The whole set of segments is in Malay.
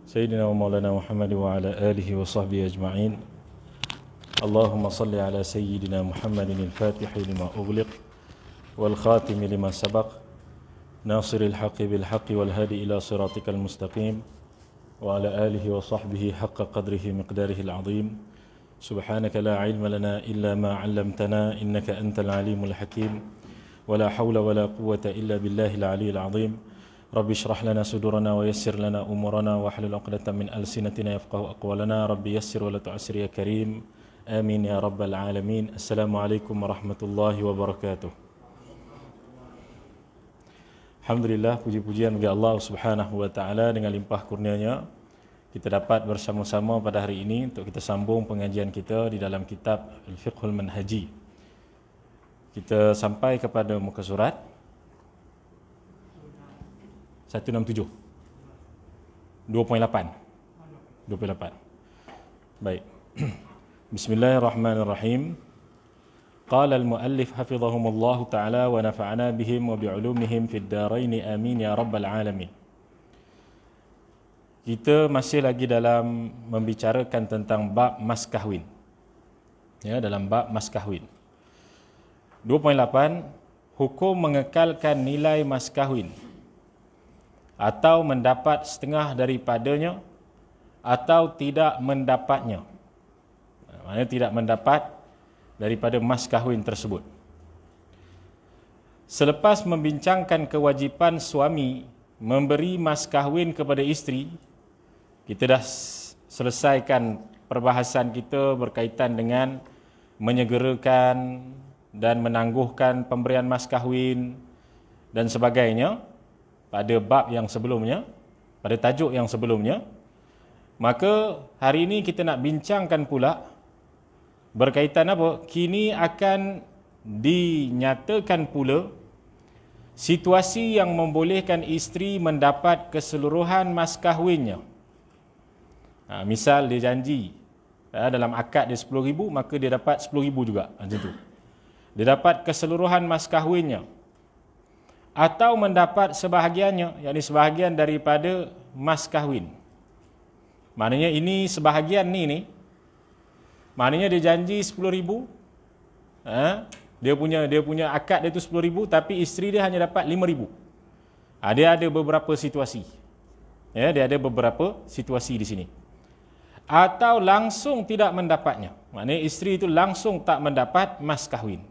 سيدنا ومولانا محمد وعلى آله وصحبه أجمعين. اللهم صل على سيدنا محمد الفاتح لما أغلق والخاتم لما سبق ناصر الحق بالحق والهادي إلى صراطك المستقيم وعلى آله وصحبه حق قدره مقداره العظيم. سبحانك لا علم لنا إلا ما علمتنا إنك أنت العليم الحكيم ولا حول ولا قوة إلا بالله العلي العظيم. رب اشرح لنا صدورنا ويسر لنا أمورنا واحلل عقدة من ألسنتنا يفقهوا أقوالنا. رب يسر ولا تعسر يا كريم آمين يا رب العالمين. السلام عليكم ورحمة الله وبركاته. Alhamdulillah, puji-pujian bagi Allah Subhanahu wa taala, dengan limpah kurnianya kita dapat bersama-sama pada hari ini untuk kita sambung pengajian kita di dalam kitab Al-Fiqhul Manhaji. Kita sampai kepada muka surat 167 2.8. Baik. Bismillahirrahmanirrahim. Qala al-muallif hafizahumullah ta'ala wa nafa'ana bihim wa bi'ulumihim fid darain amin ya rabbal alamin. Kita masih lagi dalam membicarakan tentang bab mas kahwin. Ya, dalam bab mas kahwin. 2.8, hukum mengekalkan nilai mas kahwin atau mendapat setengah daripadanya atau tidak mendapatnya. Maksudnya tidak mendapat daripada mas kahwin tersebut. Selepas membincangkan kewajipan suami memberi mas kahwin kepada isteri, kita dah selesaikan perbahasan kita berkaitan dengan menyegerakan dan menangguhkan pemberian mas kahwin dan sebagainya pada bab yang sebelumnya, pada tajuk yang sebelumnya. Maka hari ini kita nak bincangkan pula berkaitan apa? Kini akan dinyatakan pula situasi yang membolehkan isteri mendapat keseluruhan mas kahwinnya. Misal dia janji dalam akad dia 10,000, maka dia dapat 10,000 juga. Macam tu. Dia dapat keseluruhan mas kahwinnya. Atau mendapat sebahagiannya, yakni sebahagian daripada mas kahwin. Maknanya ini sebahagian ni maknanya dia janji 10,000, dia punya akad dia tu 10,000, tapi isteri dia hanya dapat 5,000. Dia ada beberapa situasi. Ya, dia ada beberapa situasi di sini. Atau langsung tidak mendapatnya. Maknanya isteri itu langsung tak mendapat mas kahwin.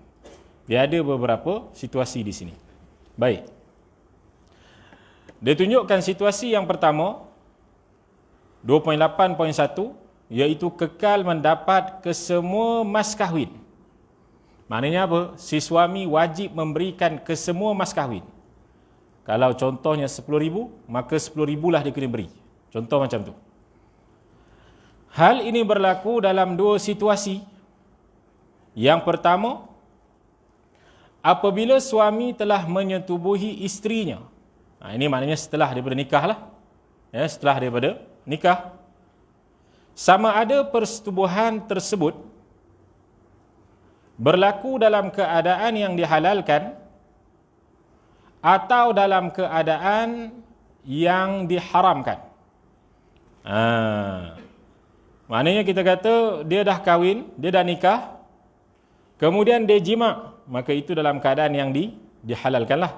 Dia ada beberapa situasi di sini. Baik. Dia tunjukkan situasi yang pertama 2.8.1, iaitu kekal mendapat kesemua mas kahwin. Maknanya apa? Si suami wajib memberikan kesemua mas kahwin. Kalau contohnya 10,000, maka 10,000 lah dia kena beri. Contoh macam tu. Hal ini berlaku dalam dua situasi. Yang pertama, apabila suami telah menyetubuhi isterinya. Ini maknanya setelah daripada nikah lah. Ya, setelah daripada nikah. Sama ada persetubuhan tersebut berlaku dalam keadaan yang dihalalkan atau dalam keadaan yang diharamkan. Maknanya kita kata dia dah kahwin, dia dah nikah, kemudian dia jima', maka itu dalam keadaan yang dihalalkan lah.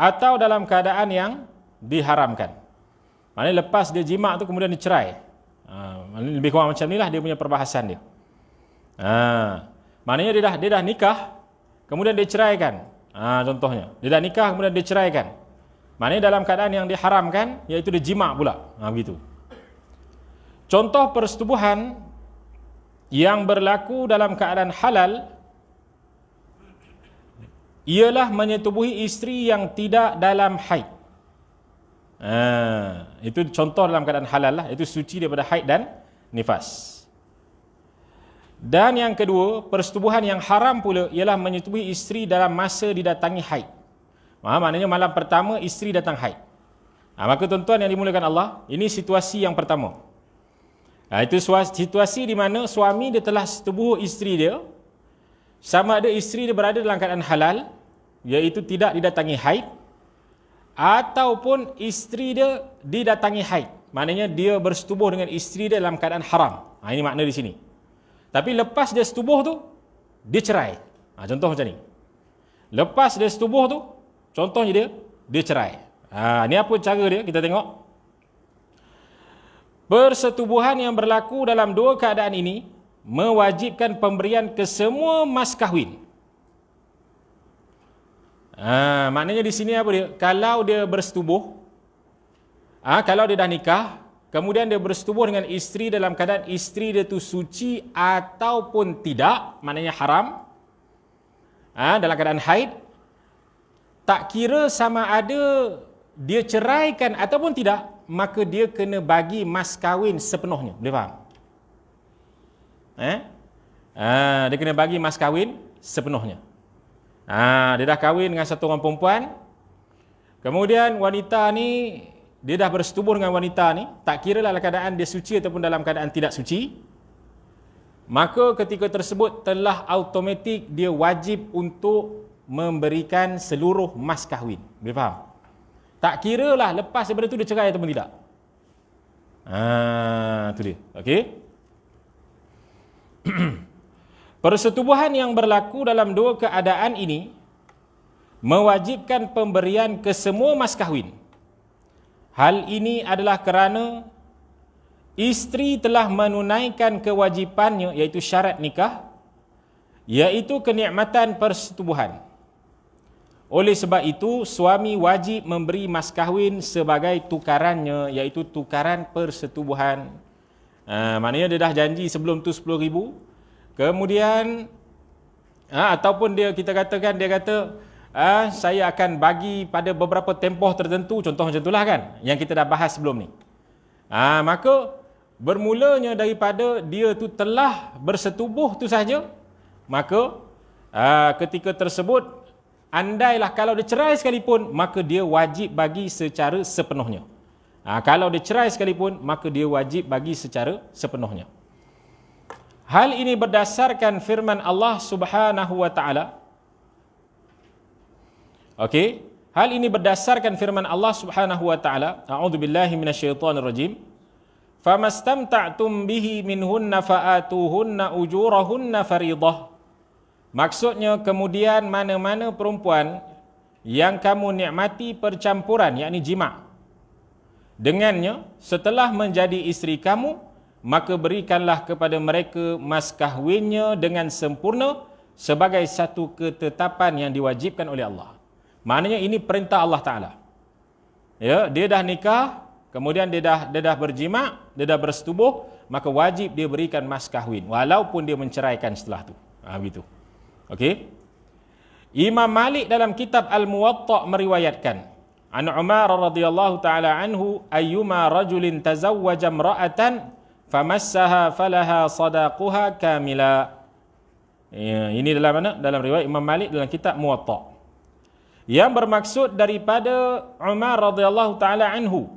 Atau dalam keadaan yang diharamkan. Maknanya lepas dia jima' tu kemudian dia cerai. Lebih kurang macam ni lah dia punya perbahasan dia. Maknanya dia dah nikah, kemudian dia ceraikan. Contohnya, dia dah nikah kemudian dia ceraikan. Maknanya dalam keadaan yang diharamkan, iaitu dia jima' pula. Begitu. Contoh persetubuhan yang berlaku dalam keadaan halal ialah menyetubuhi isteri yang tidak dalam haid. Itu contoh dalam keadaan halal lah. Itu suci daripada haid dan nifas. Dan yang kedua, persetubuhan yang haram pula ialah menyetubuhi isteri dalam masa didatangi haid. Maknanya malam pertama isteri datang haid. Maka tuan-tuan yang dimuliakan Allah, ini situasi yang pertama. Itu situasi di mana suami dia telah setubuh isteri dia, sama ada isteri dia berada dalam keadaan halal, iaitu tidak didatangi haid, ataupun isteri dia didatangi haid. Maknanya dia bersetubuh dengan isteri dia dalam keadaan haram. Ini makna di sini. Tapi lepas dia setubuh tu, dia cerai. Contoh macam ni. Lepas dia setubuh tu, contohnya dia cerai. Ni apa cara dia? Kita tengok. Persetubuhan yang berlaku dalam dua keadaan ini mewajibkan pemberian kesemua mas kahwin. Maknanya di sini apa dia? Kalau dia bersetubuh, kalau dia dah nikah, kemudian dia bersetubuh dengan isteri dalam keadaan isteri dia tu suci ataupun tidak, maknanya haram, dalam keadaan haid, tak kira sama ada dia ceraikan ataupun tidak, maka dia kena bagi mas kahwin sepenuhnya. Boleh faham? Dia kena bagi mas kahwin sepenuhnya. Dia dah kahwin dengan satu orang perempuan, kemudian wanita ni, dia dah bersetubuh dengan wanita ni, tak kira dalam keadaan dia suci ataupun dalam keadaan tidak suci, maka ketika tersebut telah automatik dia wajib untuk memberikan seluruh mas kahwin. Boleh faham? Tak kira lah lepas daripada tu dia cerai ataupun tidak. Tu dia. Okey. Persetubuhan yang berlaku dalam dua keadaan ini mewajibkan pemberian kesemua mas kahwin. Hal ini adalah kerana isteri telah menunaikan kewajipannya, iaitu syarat nikah, iaitu kenikmatan persetubuhan. Oleh sebab itu, suami wajib memberi mas kahwin sebagai tukarannya, iaitu tukaran persetubuhan. Maknanya dia dah janji sebelum tu 10,000, kemudian ataupun kita katakan, dia kata saya akan bagi pada beberapa tempoh tertentu, contoh macam itulah kan, yang kita dah bahas sebelum ni. Maka bermulanya daripada dia tu telah bersetubuh tu saja, maka ketika tersebut, andailah kalau dia cerai sekalipun, maka dia wajib bagi secara sepenuhnya. Kalau dia cerai sekalipun, maka dia wajib bagi secara sepenuhnya. Hal ini berdasarkan firman Allah Subhanahu wa taala. Okey, hal ini berdasarkan firman Allah Subhanahu wa taala, a'udzubillahi minasyaitonirrajim. Famastamta'tum bihi minhunna fa'atuhunna ujurahunna fariidah. Maksudnya, kemudian mana-mana perempuan yang kamu nikmati percampuran, yakni jima' dengannya setelah menjadi isteri kamu, maka berikanlah kepada mereka mas kahwinnya dengan sempurna sebagai satu ketetapan yang diwajibkan oleh Allah. Maknanya ini perintah Allah Ta'ala. Ya, dia dah nikah, kemudian dia dah berjima', dia dah bersetubuh, maka wajib dia berikan mas kahwin walaupun dia menceraikan setelah tu. Begitu. Okey. Imam Malik dalam kitab Al-Muwatta' meriwayatkan, an Umar radhiyallahu taala anhu, ayyuma rajulin tazawwaja imra'atan famassaha falaha sadaquha kamila. Ini dalam mana? Dalam riwayat Imam Malik dalam kitab Muwatta'. Yang bermaksud daripada Umar radhiyallahu taala anhu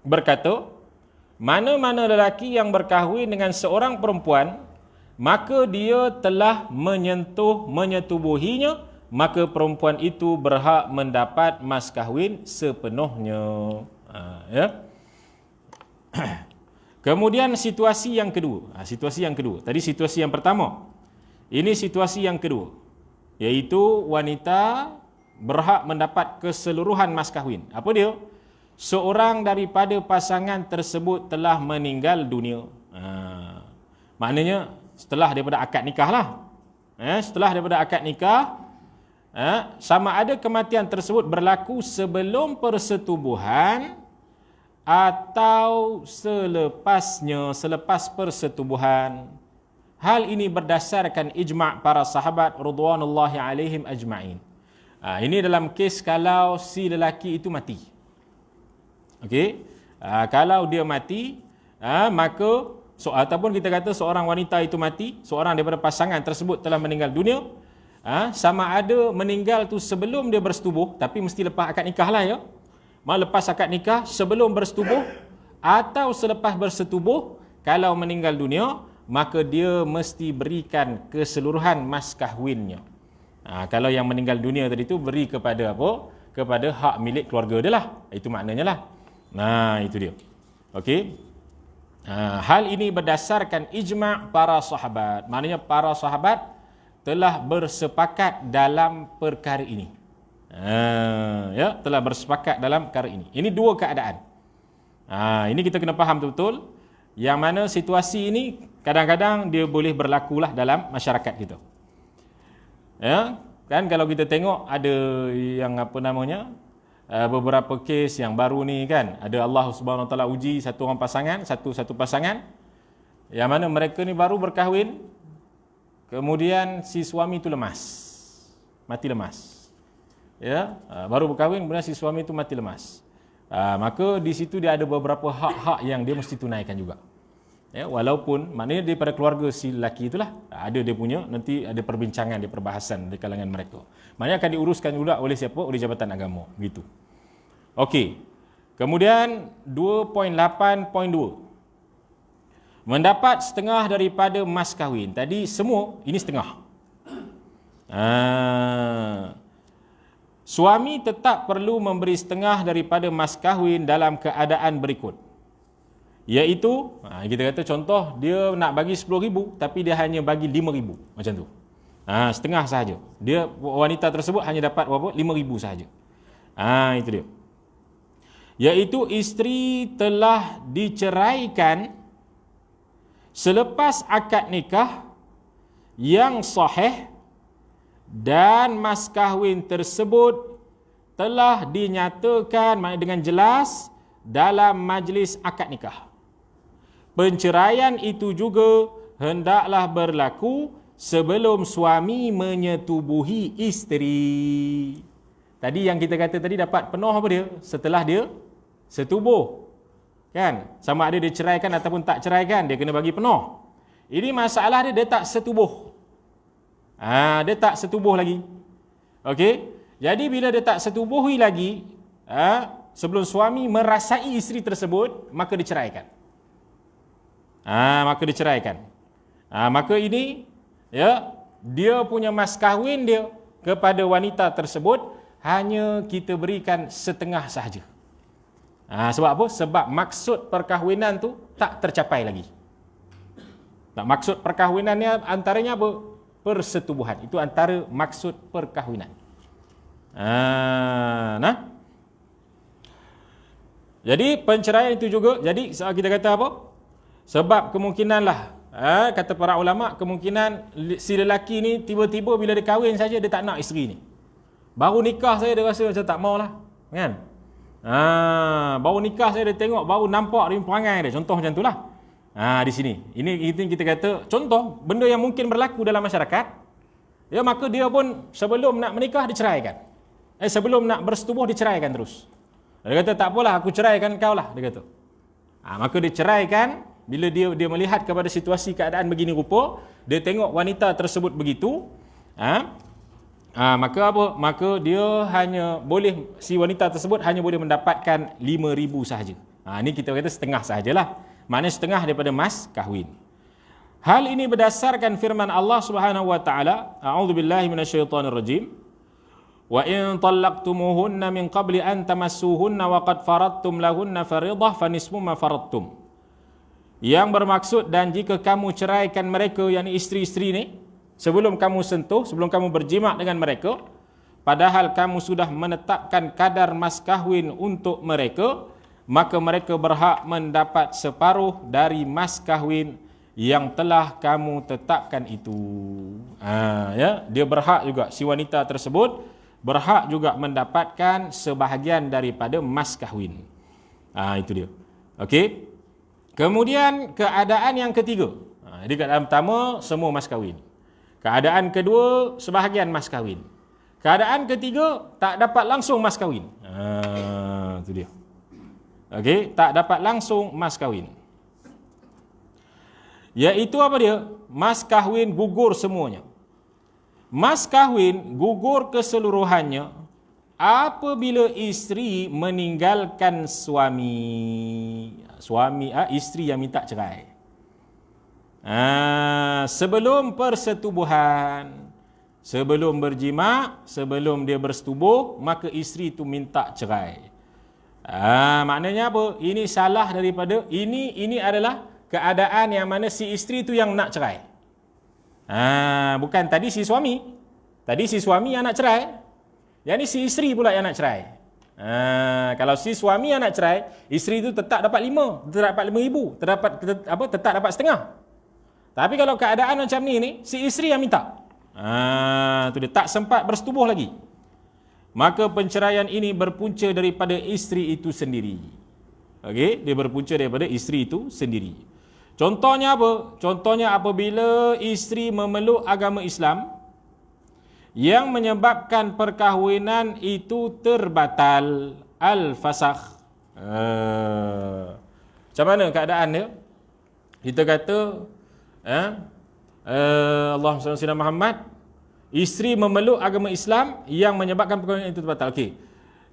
berkata, mana-mana lelaki yang berkahwin dengan seorang perempuan, maka dia telah menyetubuhinya, maka perempuan itu berhak mendapat mas kahwin sepenuhnya. Kemudian situasi yang kedua. Tadi situasi yang pertama. Ini situasi yang kedua, iaitu wanita berhak mendapat keseluruhan mas kahwin. Apa dia? Seorang daripada pasangan tersebut telah meninggal dunia. Maknanya setelah daripada akad nikah lah. Setelah daripada akad nikah, sama ada kematian tersebut berlaku sebelum persetubuhan atau selepasnya, selepas persetubuhan. Hal ini berdasarkan ijma' para sahabat radhiyallahu alaihim ajma'in. Ini dalam kes kalau si lelaki itu mati. Okey. Kalau dia mati, maka ataupun kita kata seorang wanita itu mati, seorang daripada pasangan tersebut telah meninggal dunia, sama ada meninggal tu sebelum dia bersetubuh, tapi mesti lepas akad nikah lah ya. Lepas akad nikah, sebelum bersetubuh atau selepas bersetubuh, kalau meninggal dunia, maka dia mesti berikan keseluruhan mas kahwinnya. Kalau yang meninggal dunia tadi tu beri kepada apa? kepada hak milik keluarga dia lah. Itu maknanya lah. Nah, itu dia. Okey. Hal ini berdasarkan ijma' para sahabat. Maknanya para sahabat telah bersepakat dalam perkara ini. Ya, telah bersepakat dalam perkara ini. Ini dua keadaan. Ini kita kena faham betul-betul. Yang mana situasi ini kadang-kadang dia boleh berlakulah dalam masyarakat kita. Ya, kan kalau kita tengok ada yang apa namanya, beberapa kes yang baru ni kan, ada Allah Subhanahu Wa Taala uji satu pasangan yang mana mereka ni baru berkahwin, kemudian si suami tu lemas, mati lemas. Ya, baru berkahwin kemudian si suami tu mati lemas. Maka di situ dia ada beberapa hak-hak yang dia mesti tunaikan juga. Ya, walaupun maknanya daripada keluarga si lelaki itulah ada dia punya, nanti ada perbincangan, ada perbahasan di kalangan mereka. Maknanya akan diuruskan juga oleh siapa? Oleh Jabatan Agama, begitu. Okey. Kemudian 2.8.2. Mendapat setengah daripada mas kahwin. Tadi semua ini setengah. Suami tetap perlu memberi setengah daripada mas kahwin dalam keadaan berikut. Iaitu, kita kata contoh, dia nak bagi 10,000 tapi dia hanya bagi 5,000. Macam tu. Setengah sahaja. Dia, wanita tersebut hanya dapat berapa? 5,000 sahaja. Itu dia. Iaitu isteri telah diceraikan selepas akad nikah yang sahih dan mas kahwin tersebut telah dinyatakan dengan jelas dalam majlis akad nikah. Penceraian itu juga hendaklah berlaku sebelum suami menyetubuhi isteri. Tadi yang kita kata tadi dapat penuh apa dia? Setelah dia setubuh. Kan? Sama ada dia ceraikan ataupun tak ceraikan, dia kena bagi penuh. Ini masalah dia tak setubuh. Dia tak setubuh lagi. Okey? Jadi bila dia tak setubuhi lagi, sebelum suami merasai isteri tersebut, maka diceraikan. Maka diceraikan. Maka ini, ya, dia punya mas kahwin dia kepada wanita tersebut hanya kita berikan setengah sahaja. Sebab apa? Sebab maksud perkahwinan tu tak tercapai lagi. Maksud perkahwinan ni antaranya apa? Persetubuhan. Itu antara maksud perkahwinan. Jadi penceraian itu juga, jadi kita kata apa? Sebab kemungkinanlah, kata para ulama, kemungkinan si lelaki ni tiba-tiba bila dia kahwin saja dia tak nak isteri ni. Baru nikah saya dia rasa macam tak maulah, kan? Baru nikah saya dia tengok, baru nampak dia perangai dia. Contoh macam itulah. Di sini. Ini kita kata contoh benda yang mungkin berlaku dalam masyarakat. Ya, maka dia pun sebelum nak menikah diceraikan. Sebelum nak bersetubuh diceraikan terus. Dia kata tak apalah, aku ceraikan kau lah, dia kata. Maka diceraikan. Bila dia melihat kepada situasi keadaan begini rupa, dia tengok wanita tersebut begitu, maka apa? Maka dia hanya boleh, si wanita tersebut hanya boleh mendapatkan 5,000 sahaja. Ini kita kata setengah sahajalah. Maknanya setengah daripada mas kahwin. Hal ini berdasarkan firman Allah Subhanahu wa taala, a'udzubillahi minasyaitonirrajim. Wa in talaqtumuhunna min qabli an tamassuhunna wa qad faradtum lahunna fariidah fanisfu ma faradtum. Yang bermaksud, dan jika kamu ceraikan mereka, yakni isteri-isteri ni, sebelum kamu sentuh, sebelum kamu berjimak dengan mereka, padahal kamu sudah menetapkan kadar mas kahwin untuk mereka, maka mereka berhak mendapat separuh dari mas kahwin yang telah kamu tetapkan itu. Ya, dia berhak juga, si wanita tersebut berhak juga mendapatkan sebahagian daripada mas kahwin. Itu dia. Okey. Kemudian keadaan yang ketiga. Jadi keadaan pertama semua mas kahwin. Keadaan kedua sebahagian mas kahwin. Keadaan ketiga tak dapat langsung mas kahwin. Itu dia. Okey, tak dapat langsung mas kahwin. Iaitu apa dia? Mas kahwin gugur semuanya. Mas kahwin gugur keseluruhannya apabila isteri meninggalkan isteri yang minta cerai. Sebelum persetubuhan, sebelum berjima, sebelum dia bersetubuh, maka isteri itu minta cerai. Maknanya apa? Ini salah daripada ini adalah keadaan yang mana si isteri itu yang nak cerai. Bukan tadi si suami. Tadi si suami yang nak cerai. Yang ni si isteri pula yang nak cerai. Kalau si suami yang nak cerai, isteri itu tetap dapat 5, tetap dapat 5,000, tetap dapat setengah. Tapi kalau keadaan macam ni si isteri yang minta. Tu dia tak sempat bersetubuh lagi. Maka penceraian ini berpunca daripada isteri itu sendiri. Okey, dia berpunca daripada isteri itu sendiri. Contohnya apa? Contohnya apabila isteri memeluk agama Islam yang menyebabkan perkahwinan itu terbatal, al-fasakh. Macam mana keadaan dia? Kita kata Allahumma salli ala sayyidina Muhammad, isteri memeluk agama Islam yang menyebabkan perkahwinan itu terbatal. Okey.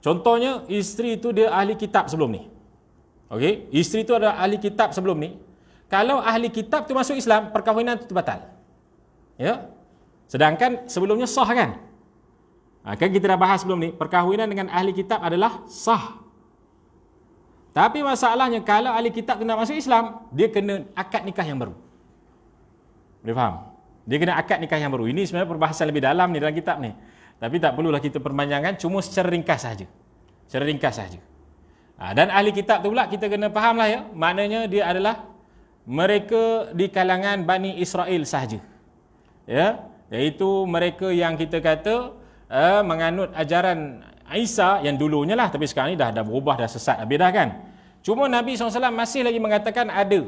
Contohnya isteri itu dia ahli kitab sebelum ni. Okey, isteri itu adalah ahli kitab sebelum ni. Kalau ahli kitab tu masuk Islam, perkahwinan itu terbatal. Ya. Sedangkan sebelumnya sah kan? Kan kita dah bahas sebelum ni, perkahwinan dengan ahli kitab adalah sah. Tapi masalahnya kalau ahli kitab tu nak masuk Islam, dia kena akad nikah yang baru. Boleh faham? Dia kena akad nikah yang baru. Ini sebenarnya perbahasan lebih dalam ni dalam kitab ni. Tapi tak perlulah kita perpanjangkan, cuma secara ringkas saja. Secara ringkas saja. Dan ahli kitab tu pula kita kena fahamlah ya, maknanya dia adalah mereka di kalangan Bani Israel sahaja. Ya, iaitu mereka yang kita kata menganut ajaran Isa yang dulunya lah, tapi sekarang ni dah berubah, dah sesat habis dah kan. Cuma Nabi SAW masih lagi mengatakan ada.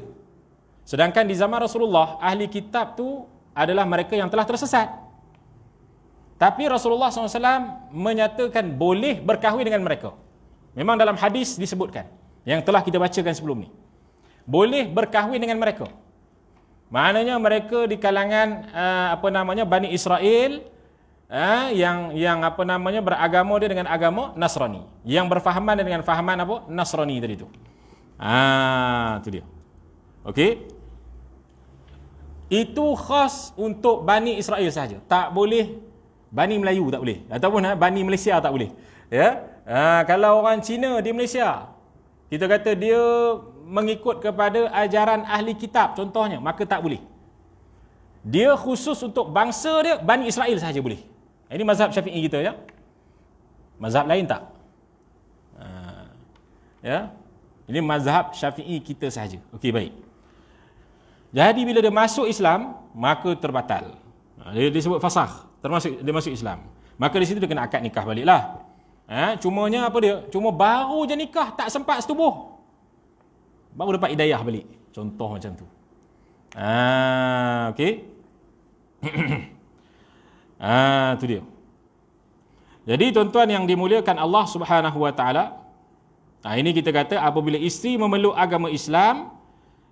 Sedangkan di zaman Rasulullah, ahli kitab tu adalah mereka yang telah tersesat. Tapi Rasulullah SAW menyatakan boleh berkahwin dengan mereka. Memang dalam hadis disebutkan, yang telah kita bacakan sebelum ni. Boleh berkahwin dengan mereka. Maknanya mereka di kalangan Bani Israel yang beragama dia dengan agama Nasrani, yang berfahaman dengan fahaman Nasrani tadi tu. Tu dia. Okey. Itu khas untuk Bani Israel saja. Tak boleh Bani Melayu, tak boleh, ataupun Bani Malaysia tak boleh. Ya. Kalau orang Cina di Malaysia, kita kata dia mengikut kepada ajaran ahli kitab contohnya, maka tak boleh. Dia khusus untuk bangsa dia, Bani Israel sahaja boleh. Ini mazhab Syafi'i kita ya. Mazhab lain tak. Ya. Ini mazhab Syafi'i kita sahaja. Okey, baik. Jadi bila dia masuk Islam, maka terbatal. Dia disebut fasakh, termasuk dia masuk Islam. Maka di situ dia kena akad nikah baliklah. Cumanya apa dia? Cuma baru je nikah, tak sempat setubuh, baru dapat hidayah balik. Contoh macam tu. Okey. Tu dia. Jadi tuan-tuan yang dimuliakan Allah Subhanahu wa taala, ini kita kata apabila isteri memeluk agama Islam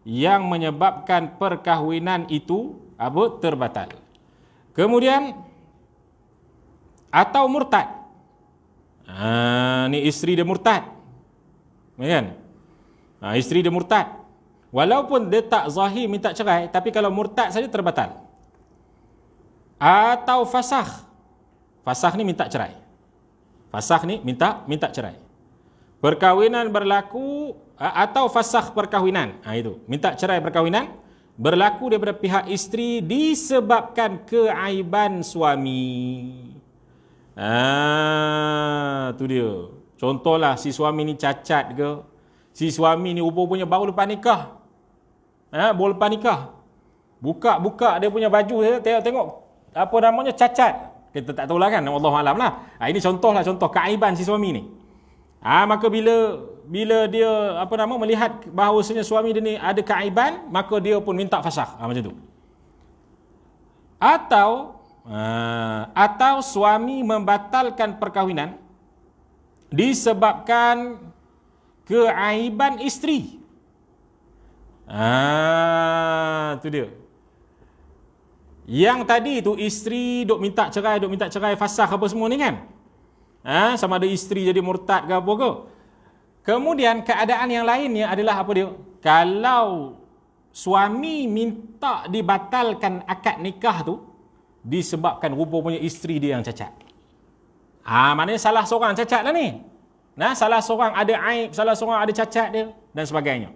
yang menyebabkan perkahwinan itu terbatal. Kemudian atau murtad. Ni isteri dia murtad. Kan? Isteri dia murtad. Walaupun dia tak zahir minta cerai, tapi kalau murtad saja terbatal. Atau fasakh. Fasakh ni minta cerai. Fasakh ni minta cerai. Perkahwinan berlaku atau fasakh perkahwinan. Itu. Minta cerai perkahwinan berlaku daripada pihak isteri disebabkan keaiban suami. Tu dia. Contohlah si suami ni cacat ke, si suami ni rupa-rupanya baru lepas nikah. Baru lepas nikah. Buka dia punya baju, tengok cacat. Kita tak tahulah kan, Wallahualam lah. Ini contoh keaiban si suami ni. Maka bila dia melihat bahawasanya suami dia ni ada keaiban, maka dia pun minta fasakh. Macam tu. Atau suami membatalkan perkahwinan disebabkan keaiban isteri. Tu dia. Yang tadi tu isteri duk minta cerai, fasakh apa semua ni kan. Sama ada isteri jadi murtad ke apa ke. Kemudian keadaan yang lainnya adalah apa dia? Kalau suami minta dibatalkan akad nikah tu, disebabkan rupanya isteri dia yang cacat. Maknanya salah seorang cacat lah ni. Salah seorang ada aib, salah seorang ada cacat dia dan sebagainya.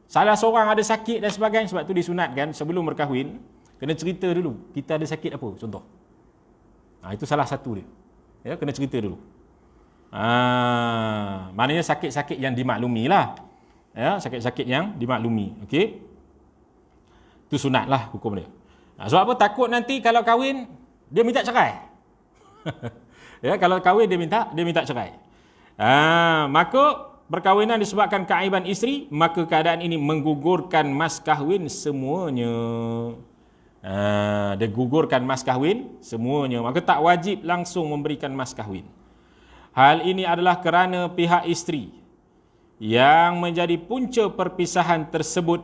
Salah seorang ada sakit dan sebagainya. Sebab tu disunatkan sebelum berkahwin kena cerita dulu kita ada sakit apa, contoh. Itu salah satu dia. Ya, kena cerita dulu. Maknanya sakit-sakit yang dimaklumi lah. Ya, sakit-sakit yang dimaklumi. Okey. Itu sunat lah hukum dia. Sebab apa? Takut nanti kalau kahwin dia minta cerai. Ya, kalau kahwin dia minta cerai. Maka perkahwinan disebabkan keaiban isteri, maka keadaan ini menggugurkan mas kahwin semuanya. Dia gugurkan mas kahwin semuanya. Maka tak wajib langsung memberikan mas kahwin. Hal ini adalah kerana pihak isteri yang menjadi punca perpisahan tersebut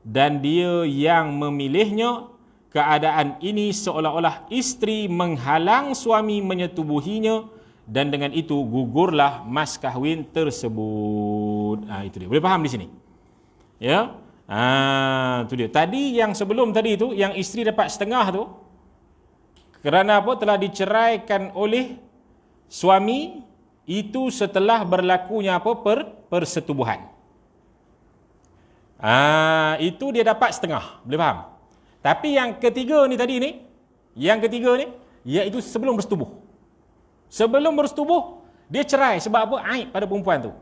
dan dia yang memilihnya. Keadaan ini seolah-olah isteri menghalang suami menyetubuhinya dan dengan itu gugurlah mas kahwin tersebut. Itu dia. Boleh faham di sini? Ya. Itu dia. Tadi yang sebelum tadi itu, yang isteri dapat setengah tu, kerana apa? Telah diceraikan oleh suami, itu setelah berlakunya apa? Persetubuhan. Itu dia dapat setengah. Boleh faham? Tapi yang ketiga ni tadi ni, iaitu sebelum bersetubuh. Sebelum bersetubuh, dia cerai sebab apa? Aib pada perempuan tu.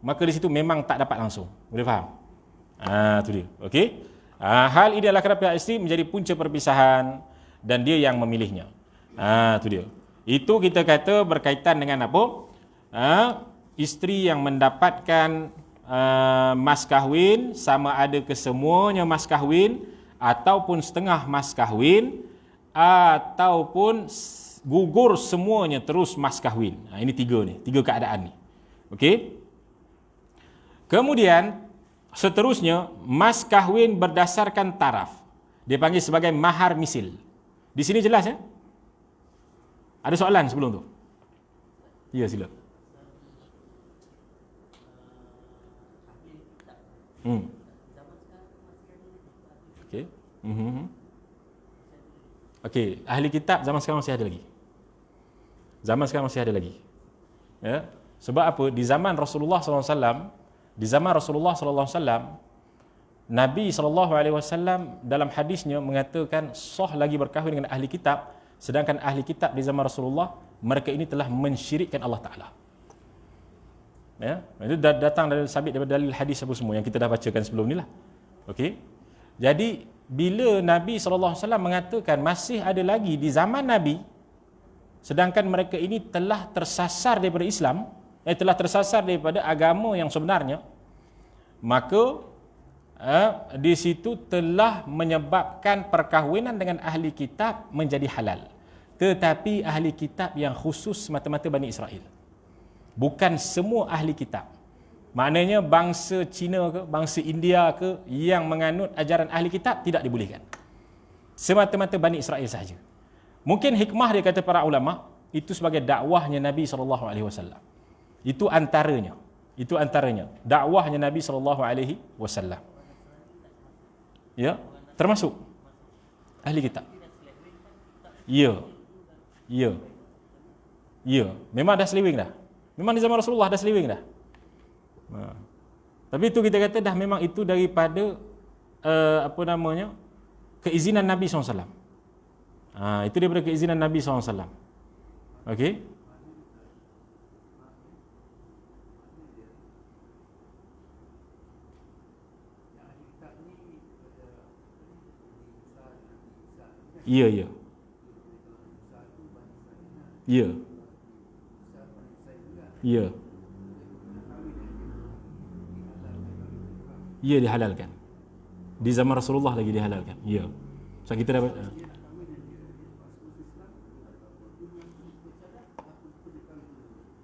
Maka di situ memang tak dapat langsung. Boleh faham? Itu dia. Okey. Hal ini adalah kerana pihak isteri menjadi punca perpisahan dan dia yang memilihnya. Itu dia. Itu kita kata berkaitan dengan apa? Isteri yang mendapatkan mas kahwin, sama ada kesemuanya mas kahwin ataupun setengah mas kahwin ataupun gugur semuanya terus mas kahwin. Ini tiga keadaan ni. Okey. Kemudian seterusnya mas kahwin berdasarkan taraf. Dia panggil sebagai mahar misil. Di sini jelas ya? Ada soalan sebelum tu? Ya, sila. Okey. Okey, ahli kitab zaman sekarang masih ada lagi. Zaman sekarang masih ada lagi. Ya. Sebab apa? Di zaman Rasulullah SAW, Nabi SAW dalam hadisnya mengatakan sah lagi berkahwin dengan ahli kitab, sedangkan ahli kitab di zaman Rasulullah, mereka ini telah mensyirikkan Allah Ta'ala. Ya, itu datang dari sabit daripada dalil hadis apa semua yang kita dah bacakan sebelum ni lah. Okey. Jadi bila Nabi SAW mengatakan masih ada lagi di zaman Nabi, sedangkan mereka ini telah tersasar daripada Islam, telah tersasar daripada agama yang sebenarnya, maka di situ telah menyebabkan perkahwinan dengan ahli kitab menjadi halal. Tetapi ahli kitab yang khusus semata-mata Bani Israel. Bukan semua ahli kitab. Maknanya bangsa Cina ke, bangsa India ke yang menganut ajaran ahli kitab tidak dibolehkan. Semata-mata Bani Israel sahaja. Mungkin hikmah dia kata para ulama, itu sebagai dakwahnya Nabi SAW. Itu antaranya. Dakwahnya Nabi SAW. Ya, termasuk ahli kitab. Ya. Memang dah seliwing dah. Memang di zaman Rasulullah dah seliwing dah. Tapi itu kita kata dah memang itu daripada keizinan Nabi SAW. Itu daripada keizinan Nabi SAW. Okey. Ya. Ya, dihalalkan. Di zaman Rasulullah lagi dihalalkan. Ya. So kita dapat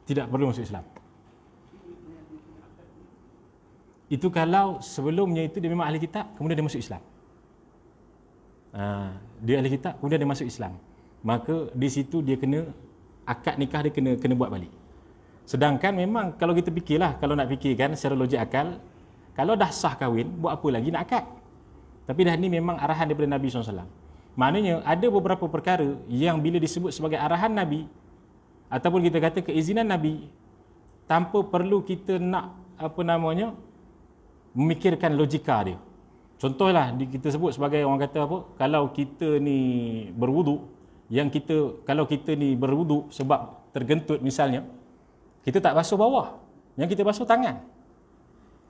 tidak perlu masuk Islam. Itu kalau sebelumnya itu dia memang ahli kitab, kemudian dia masuk Islam. Dia ahli kitab, kemudian dia masuk Islam. Maka di situ dia kena akad nikah dia kena buat balik. Sedangkan memang kalau kita fikirlah, kalau nak fikirkan secara logik akal, kalau dah sah kahwin, buat apa lagi nak akad? Tapi dah ni memang arahan daripada Nabi SAW. Maknanya ada beberapa perkara yang bila disebut sebagai arahan Nabi ataupun kita kata keizinan Nabi, tanpa perlu kita nak memikirkan logika dia. Contohlah kita sebut sebagai orang kata apa, kalau kita ni berwuduk, kalau kita ni berwuduk sebab tergentut misalnya, kita tak basuh bawah, yang kita basuh tangan.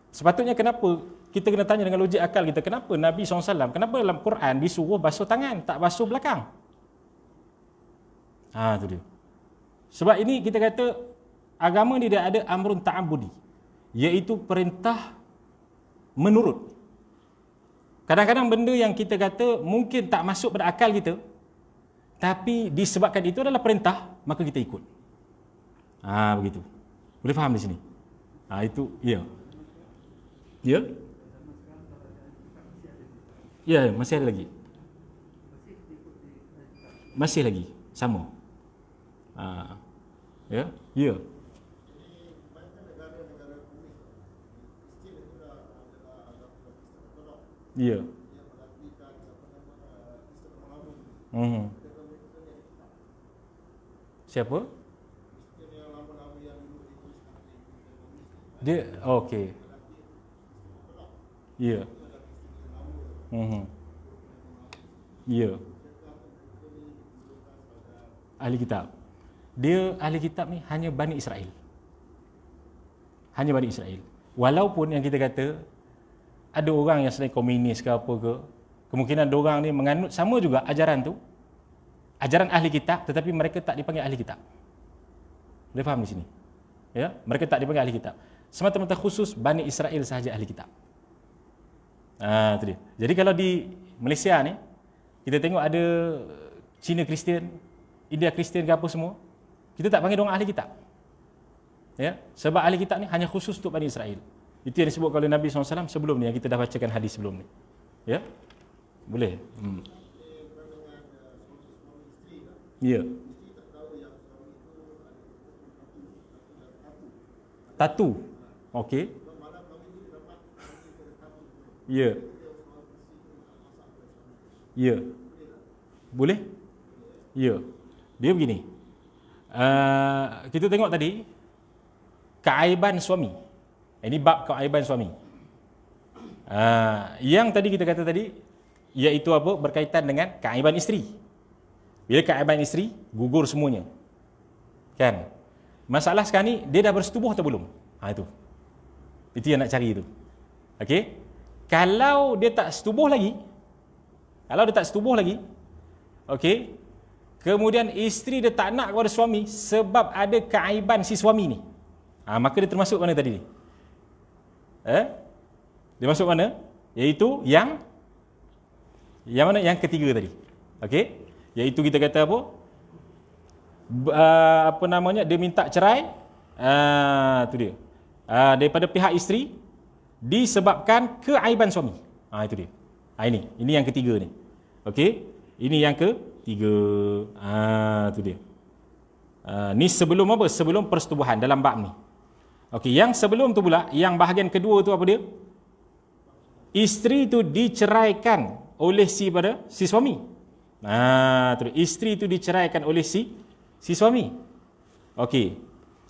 Sepatutnya kenapa kita kena tanya dengan logik akal kita, kenapa Nabi SAW, kenapa dalam Quran disuruh basuh tangan, tak basuh belakang? Tu dia. Sebab ini kita kata agama ni dia ada amrun ta'abbudi, iaitu perintah menurut. Kadang-kadang benda yang kita kata mungkin tak masuk pada akal kita, tapi disebabkan itu adalah perintah, maka kita ikut. Begitu. Boleh faham di sini? Itu, ya. Ya? Ya, masih ada lagi. Masih lagi, sama. Ya? Ya. Ya. Siapa? Dia, okey. Ya. Ya. Ahli kitab. Dia ahli kitab ni hanya Bani Israel. Hanya Bani Israel. Walaupun yang kita kata ada orang yang selain komunis ke apa ke, kemungkinan ada orang ni menganut sama juga ajaran tu, ajaran ahli kitab, tetapi mereka tak dipanggil ahli kitab. Boleh faham di sini? Ya, mereka tak dipanggil ahli kitab. Semata-mata khusus Bani Israel sahaja ahli kitab. Itu dia. Jadi kalau di Malaysia ni, kita tengok ada Cina Kristian, India Kristian ke apa semua, kita tak panggil orang ahli kitab. Ya, sebab ahli kitab ni hanya khusus untuk Bani Israel. Itu yang disebut oleh Nabi SAW sebelum ni, yang kita dah bacakan hadis sebelum ni. Ya? Boleh? Ya. Tatu. Okey. Ya. Ya. Boleh? Ya. Dia begini. Kita tengok tadi keaiban suami. Ini bab keaiban suami. Yang tadi kita kata tadi, iaitu apa? Berkaitan dengan keaiban isteri. Bila keaiban isteri, gugur semuanya. Kan? Masalah sekarang ni, dia dah bersetubuh atau belum? Itu. Itu yang nak cari itu. Okey? Kalau dia tak setubuh lagi, okey, kemudian isteri dia tak nak kepada suami sebab ada keaiban si suami ni, maka dia termasuk mana tadi ni? Dia masuk mana? Iaitu yang mana? Yang ketiga tadi. Okey? Iaitu kita kata apa? Dia minta cerai. Itu dia. Daripada pihak isteri disebabkan keaiban suami. Itu dia. Ini yang ketiga ni. Okey? Ini yang ketiga. Itu dia. Ni sebelum apa? Sebelum persetubuhan dalam bab ni. Okey, yang sebelum tu pula, yang bahagian kedua tu apa dia? Isteri tu diceraikan oleh si suami. Terus isteri tu diceraikan oleh si suami. Okey.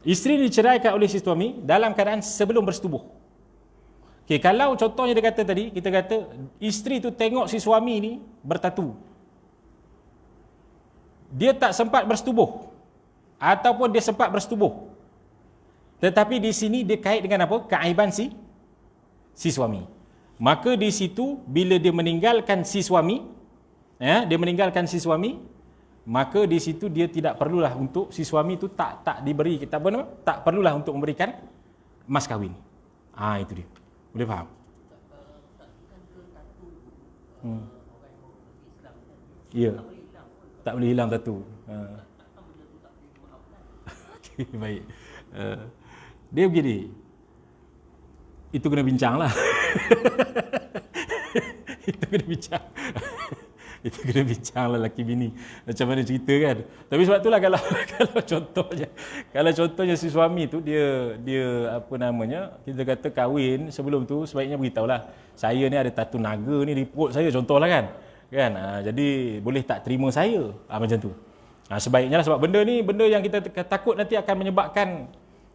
Isteri diceraikan oleh si suami dalam keadaan sebelum bersetubuh. Okey, kalau contohnya dia kata tadi, kita kata isteri tu tengok si suami ni bertatu. Dia tak sempat bersetubuh ataupun dia sempat bersetubuh. Tetapi di sini dia kait dengan apa? Keaiban si suami. Maka di situ bila dia meninggalkan si suami, maka di situ dia tidak perlulah untuk si suami itu tak diberi, tak perlulah untuk memberikan mas kahwin. Itu dia. Boleh faham? Ya. Tak boleh hilang tatu. Okey, baik. Dia begini, itu kena bincang lah. Itu kena bincang. Itu kena bincang lah laki bini, macam mana cerita kan. Tapi sebab itulah kalau contohnya si suami tu dia kita kata kahwin, sebelum tu sebaiknya beritahulah, saya ni ada tatu naga ni di perut saya, contohlah kan. Kan? Jadi boleh tak terima saya. Macam tu. Sebaiknya lah, sebab benda ni benda yang kita takut nanti akan menyebabkan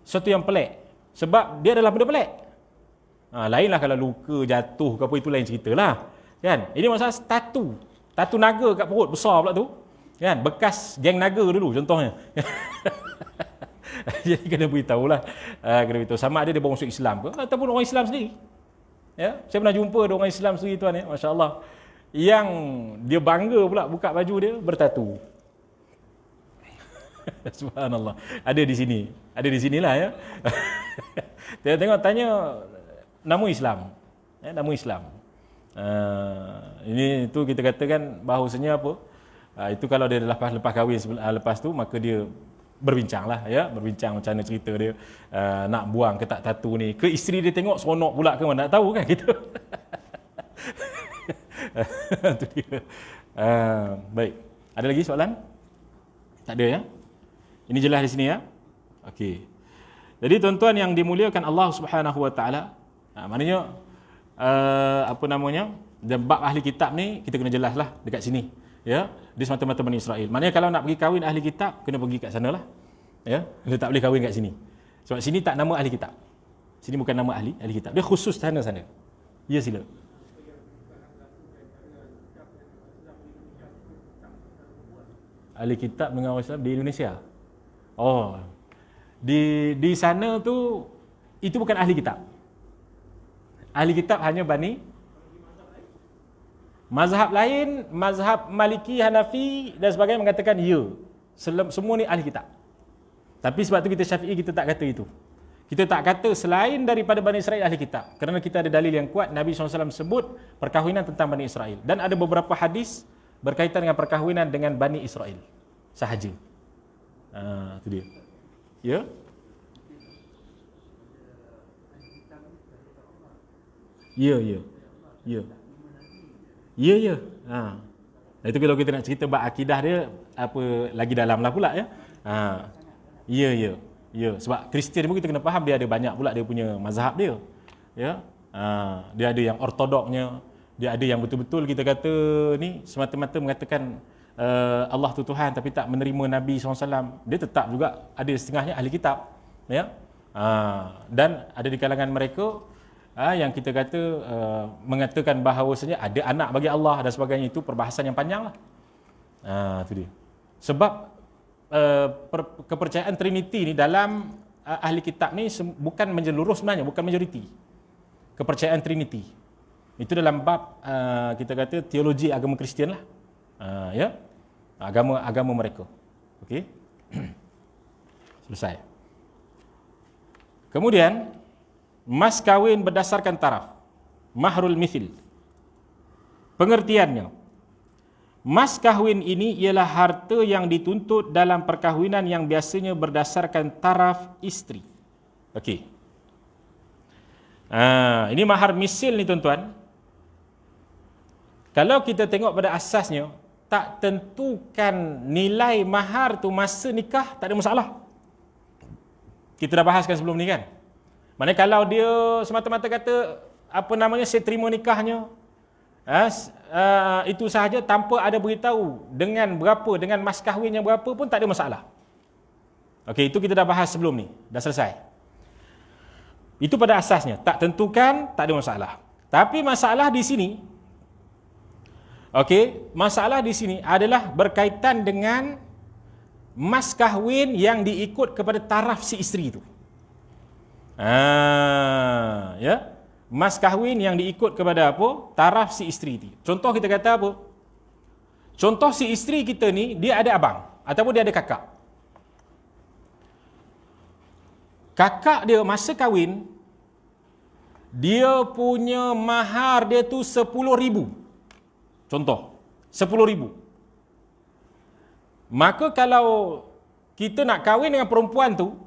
sesuatu yang pelik. Sebab dia adalah benda pelik. Lainlah kalau luka, jatuh ke apa, itu lain cerita lah. Kan? Ini masalah tatu. Tatu naga kat perut besar pula tu. Kan? Bekas geng naga dulu contohnya. Jadi kena beritahu lah. Kena beritahu. Sama ada dia baru masuk Islam ke, ataupun orang Islam sendiri. Ya? Saya pernah jumpa ada orang Islam sendiri tuan ya. Masya Allah. Yang dia bangga pula buka baju dia bertatu. Subhanallah. Ada di sini. Ada di sinilah ya. Tengok tanya nama Islam. Ya, nama Islam. Ini tu kita katakan bahawasanya apa? Itu kalau dia lepas kahwin lepas tu, maka dia berbincang lah ya, berbincang macam mana cerita dia, nak buang ke tak tatu ni, ke isteri dia tengok seronok pula ke mana, tak tahu kan gitu. Itu dia. Baik, ada lagi soalan? Tak ada ya? Ini jelas di sini ya? Okey. Jadi tuan-tuan yang dimuliakan Allah Subhanahu Wa Taala, maknanya apa namanya, bab ahli kitab ni kita kena jelaslah dekat sini. Ya, dia semata-mata Bani Israel. Maknanya kalau nak pergi kahwin ahli kitab, kena pergi kat sana lah. Ya, dia tak boleh kahwin kat sini. Sebab sini tak nama ahli kitab. Sini bukan nama ahli kitab. Dia khusus sana-sana. Ya, sila. Ahli kitab dengan orang Islam di Indonesia. Oh. Di sana tu itu bukan ahli kitab. Ahli kitab hanya Bani. Mazhab lain, mazhab Maliki, Hanafi dan sebagainya mengatakan ya. Semua ni ahli kitab. Tapi sebab tu kita Syafi'i, kita tak kata itu. Kita tak kata selain daripada Bani Israel ahli kitab. Kerana kita ada dalil yang kuat, Nabi SAW sebut perkahwinan tentang Bani Israel. Dan ada beberapa hadis berkaitan dengan perkahwinan dengan Bani Israel sahaja. Itu dia. Ya? Ya, ya. Ya. Ya, ya. Itu kalau kita nak cerita bab akidah dia, apa lagi dalam lah pula ya. Ya, ya. Ya, sebab Kristian pun kita kena faham dia ada banyak pula dia punya mazhab dia. Ya. Dia ada yang ortodoknya, dia ada yang betul-betul kita kata ni semata-mata mengatakan Allah tu Tuhan tapi tak menerima Nabi SAW. Dia tetap juga ada setengahnya ahli kitab. Ya. Dan ada di kalangan mereka yang kita kata mengatakan bahawasanya ada anak bagi Allah dan sebagainya. Itu perbahasan yang panjang lah. Itu dia. Sebab kepercayaan Trinity ni dalam ahli kitab ni bukan menyeluruh sebenarnya, bukan majoriti. Kepercayaan Trinity itu dalam bab kita kata teologi agama Kristian lah. Ya, agama mereka. Okey. Selesai. Kemudian mas kahwin berdasarkan taraf, mahrul mithil. Pengertiannya, mas kahwin ini ialah harta yang dituntut dalam perkahwinan yang biasanya berdasarkan taraf isteri. Okey. Ini mahar misil ni tuan-tuan. Kalau kita tengok pada asasnya, tak tentukan nilai mahar tu masa nikah, tak ada masalah. Kita dah bahaskan sebelum ni kan. Maknanya kalau dia semata-mata kata apa namanya, saya terima nikahnya, itu sahaja tanpa ada beritahu dengan berapa, dengan mas kahwinnya berapa pun tak ada masalah. Okey, itu kita dah bahas sebelum ni, dah selesai. Itu pada asasnya, tak tentukan, tak ada masalah. Tapi masalah di sini, okey, masalah di sini adalah berkaitan dengan mas kahwin yang diikut kepada taraf si isteri itu. Ya, mas kahwin yang diikut kepada apa? Taraf si isteri itu. Contoh kita kata apa? Contoh si isteri kita ni, dia ada abang ataupun dia ada kakak. Kakak dia masa kahwin, dia punya mahar dia tu 10,000. Contoh, 10,000. Maka kalau kita nak kahwin dengan perempuan tu,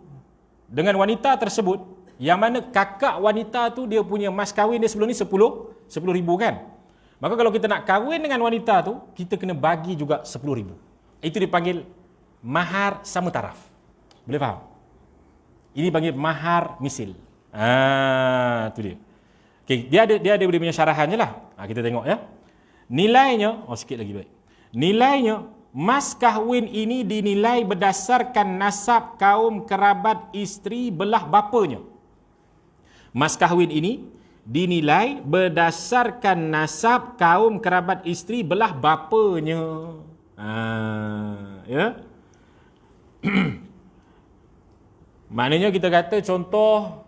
dengan wanita tersebut, yang mana kakak wanita tu dia punya mas kahwin dia sebelum ni 10,000 kan. Maka kalau kita nak kahwin dengan wanita tu, kita kena bagi juga 10,000. Itu dipanggil mahar sama taraf. Boleh faham? Ini panggil mahar misil. Tu dia. Okey, dia ada dia punya syarahannya lah. Kita tengok ya. Nilainya, sikit lagi baik. Nilainya, mas kahwin ini dinilai berdasarkan nasab kaum kerabat isteri belah bapanya. Mas kahwin ini dinilai berdasarkan nasab kaum kerabat isteri belah bapanya. Ya. Maknanya kita kata contoh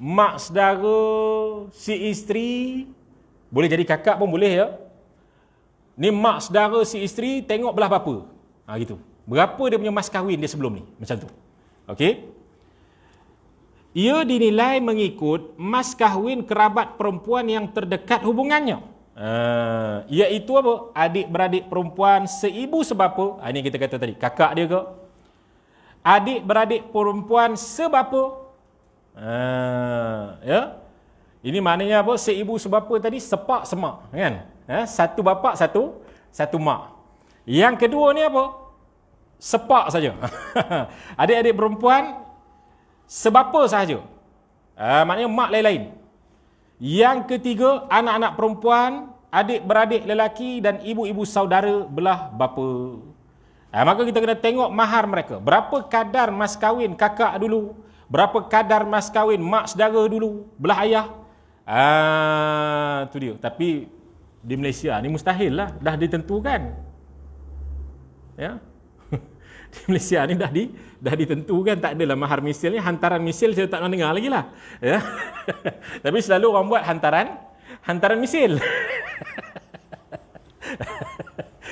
mak saudara si isteri, boleh jadi kakak pun boleh ya. Ni mak saudara si isteri tengok belah bapa. Gitu. Berapa dia punya mas kahwin dia sebelum ni? Macam tu. Okey. Ia dinilai mengikut mas kahwin kerabat perempuan yang terdekat hubungannya. Iaitu apa? Adik-beradik perempuan seibu sebapa. Ini kita kata tadi, kakak dia ke? Adik-beradik perempuan sebapa. Ya. Ini maknanya apa? Seibu sebapa tadi, sepak semak, kan? Satu bapa, satu mak. Yang kedua ni apa? Sepak saja. Adik-adik perempuan sebapa sahaja. Maknanya mak lain-lain. Yang ketiga, anak-anak perempuan, adik-beradik lelaki dan ibu-ibu saudara belah bapa. Maka kita kena tengok mahar mereka. Berapa kadar mas kahwin kakak dulu? Berapa kadar mas kahwin mak saudara dulu? Belah ayah? Tu dia. Tapi di Malaysia ni mustahil lah, dah ditentukan. Ya. Di Malaysia ni dah ditentukan, tak adalah mahar misil ni. Hantaran misil saya tak pernah dengar lagi lah. Ya. Tapi selalu orang buat hantaran misil.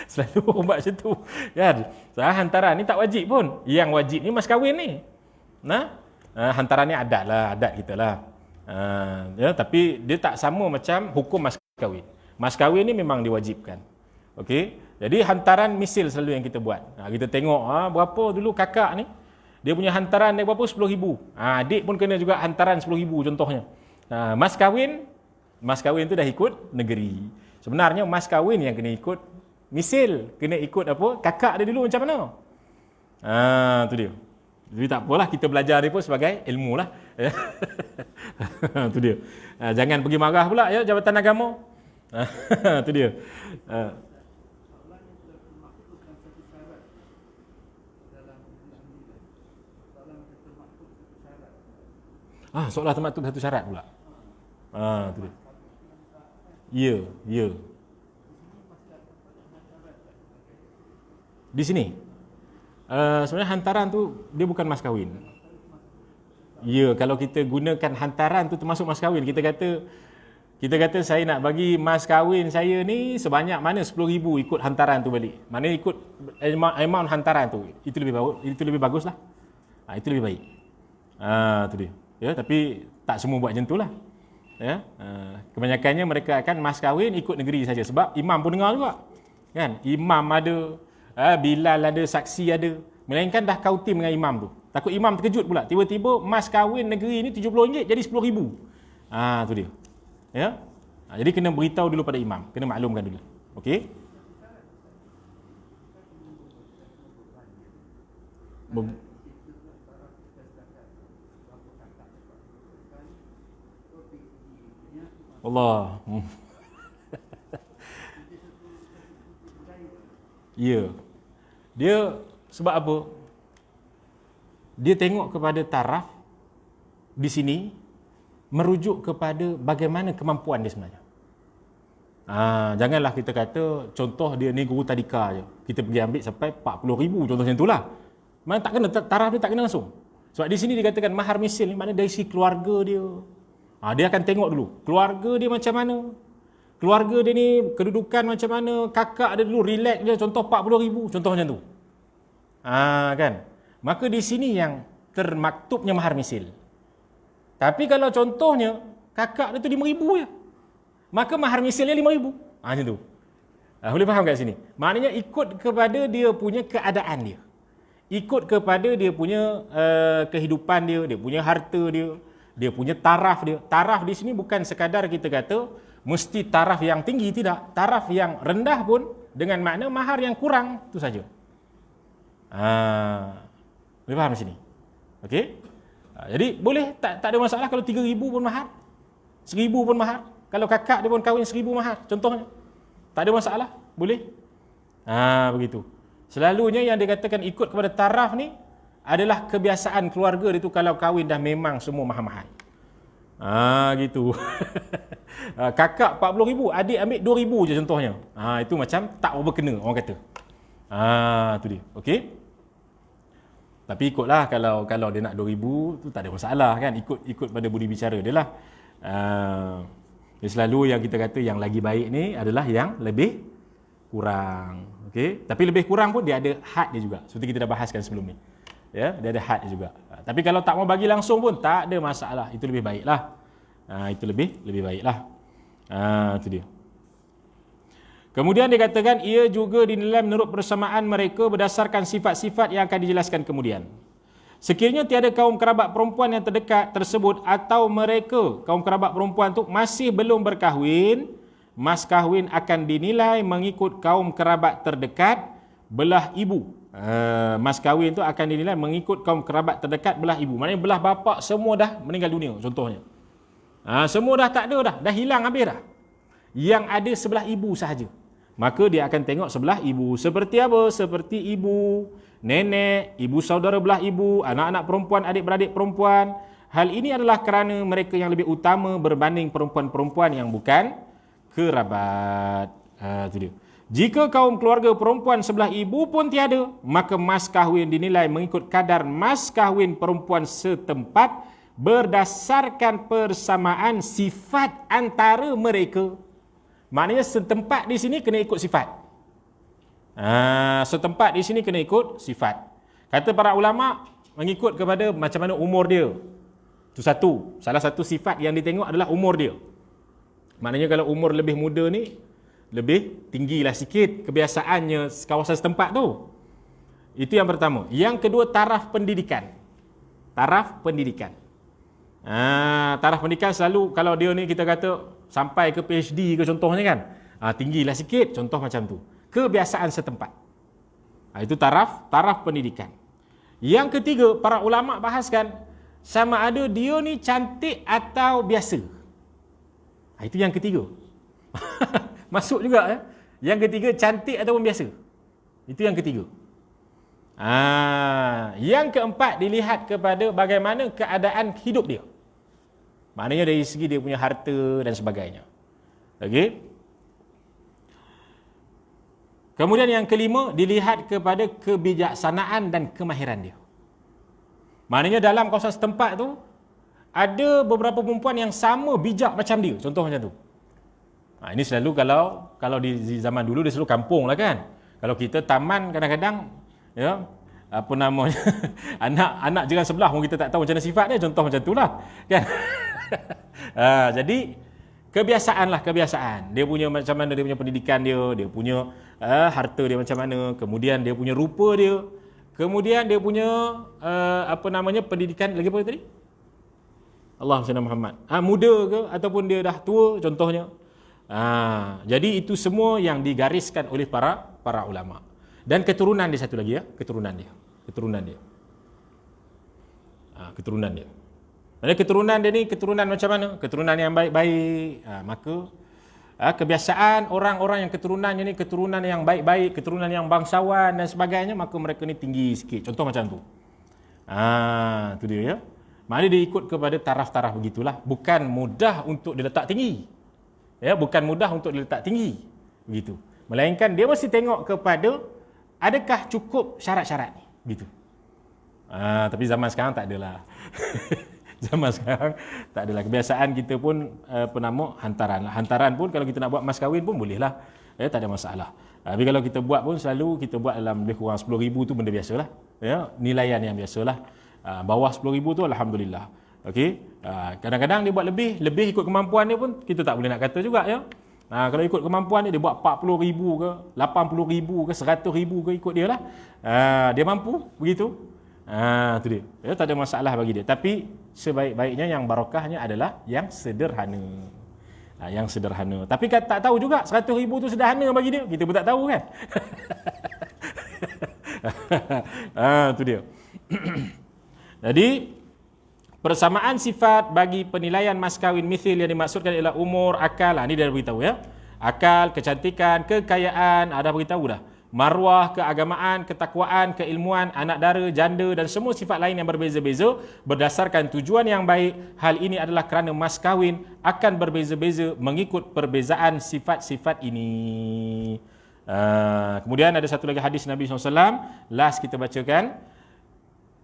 Selalu orang buat macam tu. Kan? Hantaran ni tak wajib pun. Yang wajib ni mas kahwin ni. Hantaran ni adat kita lah. Ya, tapi dia tak sama macam hukum mas kahwin. Mas kahwin ni memang diwajibkan. Okey. Jadi hantaran misil selalu yang kita buat. Kita tengok berapa dulu kakak ni. Dia punya hantaran dia berapa? 10,000. Adik pun kena juga hantaran 10,000 contohnya. Mas kahwin tu dah ikut negeri. Sebenarnya mas kahwin yang kena ikut misil. Kena ikut apa? Kakak dia dulu macam mana? Tu dia. Jadi tak apalah, kita belajar dia pun sebagai ilmu lah. Tu dia. Jangan pergi marah pula ya Jabatan Agama. Tu dia. Soalan termaktub satu syarat pula. Tu dia. Ya. Di sini. Sebenarnya hantaran tu dia bukan mas kahwin. Ya, kalau kita gunakan hantaran tu termasuk mas kahwin. Kita kata saya nak bagi mas kahwin saya ni sebanyak mana 10,000 ikut hantaran tu balik. Maknanya ikut amount hantaran tu. Itu lebih bagus lah. Itu lebih baik. Tu dia. Ya, tapi tak semua buat macam tu lah. Ya, kebanyakannya mereka akan mas kahwin ikut negeri saja. Sebab imam pun dengar juga. Kan? Imam ada, Bilal ada, saksi ada. Melainkan dah kau tim dengan imam tu. Takut imam terkejut pula. Tiba-tiba mas kahwin negeri ni RM70 jadi RM10,000. Tu dia. Ya. Jadi kena beritahu dulu pada imam. Kena maklumkan dulu. Okey? Allah. Ya. Dia sebab apa? Dia tengok kepada taraf di sini merujuk kepada bagaimana kemampuan dia sebenarnya. Janganlah kita kata contoh dia ni guru tadika je. Kita pergi ambil sampai 40,000 contoh macam itulah. Mana tak kena, taraf dia tak kena langsung. Sebab di sini dikatakan mahar misil ni maknanya dari segi keluarga dia. Dia akan tengok dulu keluarga dia macam mana. Keluarga dia ni kedudukan macam mana, kakak dia dulu relax dia contoh 40,000 contoh macam tu. Kan? Maka di sini yang termaktubnya mahar misil. Tapi kalau contohnya kakak dia tu 5,000 je. Maka mahar misilnya 5,000. Macam tu. Boleh faham kat sini? Maknanya ikut kepada dia punya keadaan dia. Ikut kepada dia punya kehidupan dia, dia punya harta dia, dia punya taraf dia. Taraf di sini bukan sekadar kita kata mesti taraf yang tinggi, tidak. Taraf yang rendah pun dengan makna mahar yang kurang, tu saja. Boleh faham di sini? Okey? Jadi boleh tak ada masalah kalau 3,000 pun mahar. 1,000 pun mahar. Kalau kakak dia pun kahwin 1,000 mahar contohnya. Tak ada masalah, boleh. Begitu. Selalunya yang dikatakan ikut kepada taraf ni adalah kebiasaan keluarga dia tu kalau kahwin dah memang semua mahal-mahal. Gitu. Kakak 40,000, adik ambil 2,000 je contohnya. Itu macam tak berkena orang kata. Tu dia. Okey. Tapi ikutlah kalau dia nak 2,000 tu tak ada masalah kan, ikut pada budi bicara dia lah. Selalu yang kita kata yang lagi baik ni adalah yang lebih kurang. Okey, tapi lebih kurang pun dia ada had dia juga. Seperti kita dah bahaskan sebelum ni. Ya, dia ada had dia juga. Tapi kalau tak mau bagi langsung pun tak ada masalah. Itu lebih baiklah. Itu lebih baiklah. Itu dia. Kemudian dikatakan ia juga dinilai menurut persamaan mereka berdasarkan sifat-sifat yang akan dijelaskan kemudian. Sekiranya tiada kaum kerabat perempuan yang terdekat tersebut atau mereka, kaum kerabat perempuan tu masih belum berkahwin, mas kahwin akan dinilai mengikut kaum kerabat terdekat belah ibu. Mas kahwin tu akan dinilai mengikut kaum kerabat terdekat belah ibu. Maknanya belah bapa semua dah meninggal dunia contohnya. Semua dah tak ada dah hilang habis dah. Yang ada sebelah ibu sahaja. Maka dia akan tengok sebelah ibu. Seperti apa? Seperti ibu, nenek, ibu saudara belah ibu, anak-anak perempuan, adik-beradik perempuan. Hal ini adalah kerana mereka yang lebih utama berbanding perempuan-perempuan yang bukan kerabat. Itu dia. Jika kaum keluarga perempuan sebelah ibu pun tiada, maka mas kahwin dinilai mengikut kadar mas kahwin perempuan setempat berdasarkan persamaan sifat antara mereka. Maknanya setempat di sini kena ikut sifat. Setempat di sini kena ikut sifat. Kata para ulama mengikut kepada macam mana umur dia. Itu satu. Salah satu sifat yang ditengok adalah umur dia. Maknanya kalau umur lebih muda ni lebih tinggilah sikit kebiasaannya kawasan setempat tu. Itu yang pertama. Yang kedua taraf pendidikan. Taraf pendidikan. Taraf pendidikan selalu kalau dia ni kita kata sampai ke PhD ke contohnya kan. Tinggilah sikit contoh macam tu. Kebiasaan setempat. Itu taraf pendidikan. Yang ketiga para ulama bahaskan sama ada dia ni cantik atau biasa. Itu yang ketiga. Masuk juga ya. Yang ketiga cantik ataupun biasa. Itu yang ketiga. Yang keempat dilihat kepada bagaimana keadaan hidup dia. Maknanya dari segi dia punya harta dan sebagainya. Okey. Kemudian yang kelima dilihat kepada kebijaksanaan dan kemahiran dia. Maknanya dalam kawasan setempat tu ada beberapa perempuan yang sama bijak macam dia. Contoh macam tu. Ini selalu kalau di zaman dulu dia selalu kampung lah kan. Kalau kita taman kadang-kadang ya apa namanya anak jiran sebelah pun kita tak tahu macam mana sifat dia, contoh macam itulah kan. Jadi kebiasaan dia punya macam mana, dia punya pendidikan dia punya harta dia macam mana, kemudian dia punya rupa dia, kemudian dia punya pendidikan lagi apa tadi, Allahumma salli Muhammad, muda ke ataupun dia dah tua contohnya. Jadi itu semua yang digariskan oleh para ulama. Dan keturunan dia satu lagi ya, keturunan dia. Maksudnya keturunan dia ni keturunan macam mana? Keturunan yang baik-baik. Maka kebiasaan orang-orang yang keturunannya ni keturunan yang baik-baik, keturunan yang bangsawan dan sebagainya, maka mereka ni tinggi sikit. Contoh macam tu. Tu dia ya. Maknanya dia ikut kepada taraf-taraf begitulah. Bukan mudah untuk diletak tinggi. Ya, bukan mudah untuk diletak tinggi. Begitu. Melainkan dia mesti tengok kepada adakah cukup syarat-syarat ni. Begitu. Tapi zaman sekarang tak adalah. Zaman sekarang tak adalah. Kebiasaan kita pun hantaran. Hantaran pun kalau kita nak buat mas kahwin pun bolehlah. Ya, tak ada masalah. Tapi kalau kita buat pun selalu kita buat dalam lebih kurang 10,000 tu benda biasalah. Ya, nilaian yang biasalah. Bawah 10,000 tu alhamdulillah. Okey. Kadang-kadang dia buat lebih ikut kemampuan dia pun kita tak boleh nak kata juga ya. Kalau ikut kemampuan dia buat 40,000 ke, 80,000 ke, 100,000 ke, ikut dia lah. Dia mampu begitu. Tu dia. Ya, tak ada masalah bagi dia. Tapi sebaik-baiknya yang barakahnya adalah yang sederhana. Yang sederhana. Tapi kan tak tahu juga 100,000 tu sederhana bagi dia. Kita pun tak tahu kan. Tu dia. Jadi persamaan sifat bagi penilaian mas kahwin mithil yang dimaksudkan ialah umur, akal. Ini dia beritahu ya. Akal, kecantikan, kekayaan, ada beritahu dah. Maruah, keagamaan, ketakwaan, keilmuan, anak dara, janda dan semua sifat lain yang berbeza-beza berdasarkan tujuan yang baik. Hal ini adalah kerana mas kahwin akan berbeza-beza mengikut perbezaan sifat-sifat ini. Kemudian ada satu lagi hadis Nabi SAW, last kita bacakan.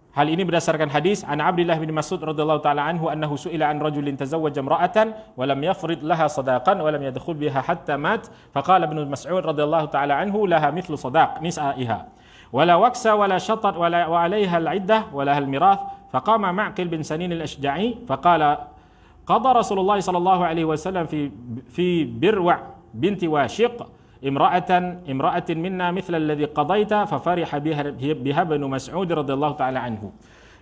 Hal ini berdasarkan hadis an Abdullah bin Mas'ud radhiyallahu taala anhu annahu su'ila an rajulin tazawwaja imra'atan wa lam yafrid laha sadaqan wa lam yadkhul biha hatta mat faqala ibn Mas'ud radhiyallahu taala anhu laha mithlu sadaq nisaiha wala waksa wala shatat wala wa 'alayha al-'iddah wa laha al-mirath faqama Ma'qil bin Sanin al-Ashja'i faqala qada Rasulullah sallallahu alaihi wasallam fi Birwa' binti Washiq imra'atin minna mithla alladhi qadaita fafariha biha Ibnu Mas'ud radhiyallahu taala anhu.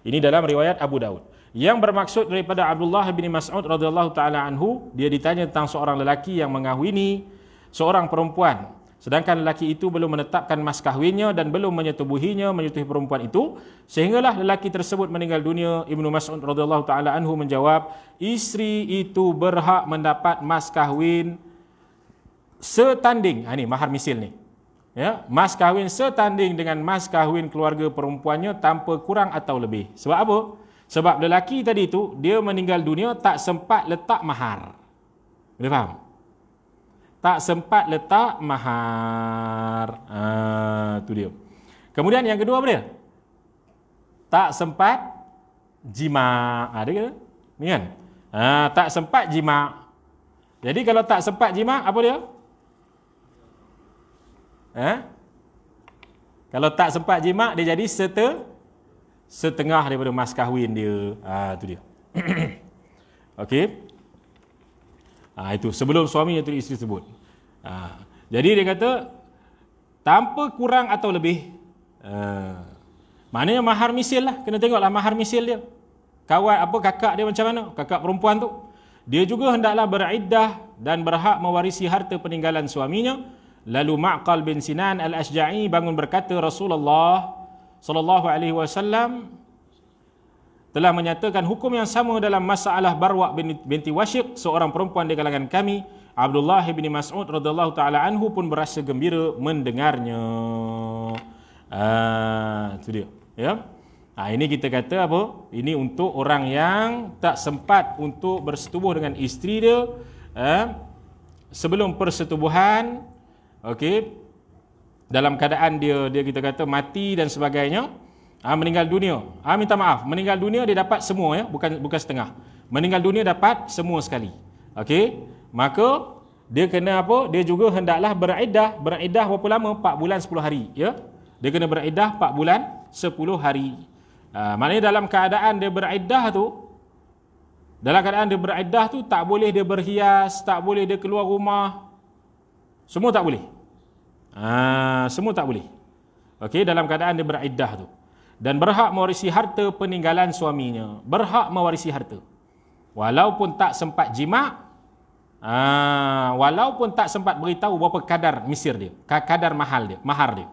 Ini dalam riwayat Abu Daud. Yang bermaksud daripada Abdullah bin Mas'ud radhiyallahu taala anhu, dia ditanya tentang seorang lelaki yang mengahwini seorang perempuan, sedangkan lelaki itu belum menetapkan mas kahwinnya dan belum menyetubui perempuan itu, sehinggalah lelaki tersebut meninggal dunia. Ibnu Mas'ud radhiyallahu taala anhu menjawab, isteri itu berhak mendapat mas kahwin setanding, ini mahar misil ni, ya, mas kahwin setanding dengan mas kahwin keluarga perempuannya tanpa kurang atau lebih. Sebab apa? Sebab lelaki tadi itu dia meninggal dunia tak sempat letak mahar. Boleh faham? Tak sempat letak mahar. Itu dia. Kemudian yang kedua apa dia? Tak sempat jima. Ada ke? Ni kan? Tak sempat jima. Jadi kalau tak sempat jima apa dia? Kalau tak sempat jima, dia jadi setengah daripada mas kahwin dia. Itu dia. Okey. Itu sebelum suami atau isteri sebut. Jadi dia kata tanpa kurang atau lebih. Maknanya mahar misil lah. Kena tengoklah mahar misil dia. Kakak dia macam mana? Kakak perempuan tu. Dia juga hendaklah beriddah dan berhak mewarisi harta peninggalan suaminya. Lalu Ma'qal bin Sinan al-Ashja'i bangun berkata, Rasulullah sallallahu alaihi wasallam telah menyatakan hukum yang sama dalam masalah Barwa' binti Washiq, seorang perempuan di kalangan kami. Abdullah bin Mas'ud radhiyallahu taala anhu pun berasa gembira mendengarnya. Itu dia, ya. Ini kita kata apa? Ini untuk orang yang tak sempat untuk bersetubuh dengan isteri dia sebelum persetubuhan. Okey, dalam keadaan dia kita kata mati dan sebagainya, meninggal dunia. Minta maaf, meninggal dunia dia dapat semua, ya, bukan setengah. Meninggal dunia dapat semua sekali. Okey, maka dia kena apa? Dia juga hendaklah beriddah. Beriddah berapa lama? 4 bulan 10 hari, ya. Dia kena beriddah 4 bulan 10 hari. Maknanya dalam keadaan dia beriddah tu, tak boleh dia berhias, tak boleh dia keluar rumah. Semua tak boleh. Semua tak boleh. Okey, dalam keadaan dia beriddah tu. Dan berhak mewarisi harta peninggalan suaminya. Berhak mewarisi harta. Walaupun tak sempat jima', walaupun tak sempat beritahu berapa kadar misir dia, kadar mahar dia.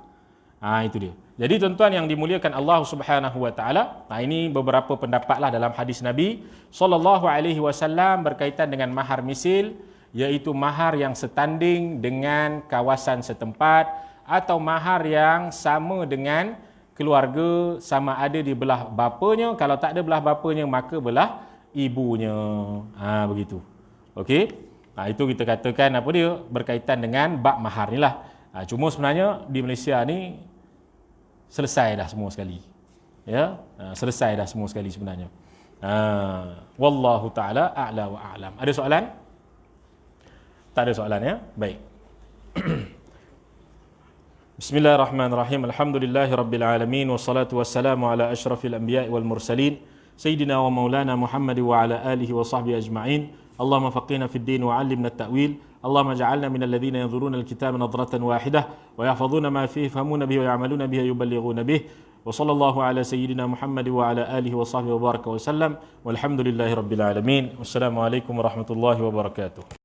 Itu dia. Jadi tuan-tuan yang dimuliakan Allah Subhanahu wa taala, ini beberapa pendapatlah dalam hadis Nabi sallallahu alaihi wasallam berkaitan dengan mahar misil, iaitu mahar yang setanding dengan kawasan setempat atau mahar yang sama dengan keluarga, sama ada di belah bapanya, kalau tak ada belah bapanya maka belah ibunya. Begitu. Okey. Itu kita katakan apa dia berkaitan dengan bab mahar ni lah. Cuma sebenarnya di Malaysia ni selesai dah semua sekali. Ya, selesai dah semua sekali sebenarnya. Wallahu taala a'la wa a'lam. Ada soalan? Tak ada soalan, ya? Baik. Bismillahirrahmanirrahim. Alhamdulillahirabbil alamin wassalatu wassalamu ala asyrafil anbiya'i wal mursalin sayyidina wa maulana Muhammad wa ala alihi wa sahbihi ajma'in. Allahumma faqihna fid din wa 'allimna at-ta'wil. Allahumma ij'alna minal ladzina yanzuruna al-kitaba nadratan wahidah wa yahfazuna ma fihi yafhamuna bihi wa ya'maluna bihi yuballighuna bihi. Wa sallallahu ala sayyidina Muhammad wa ala alihi wa sahbihi wa baraka wa sallam. Walhamdulillahirabbil alamin. Wassalamu alaikum warahmatullahi wabarakatuh.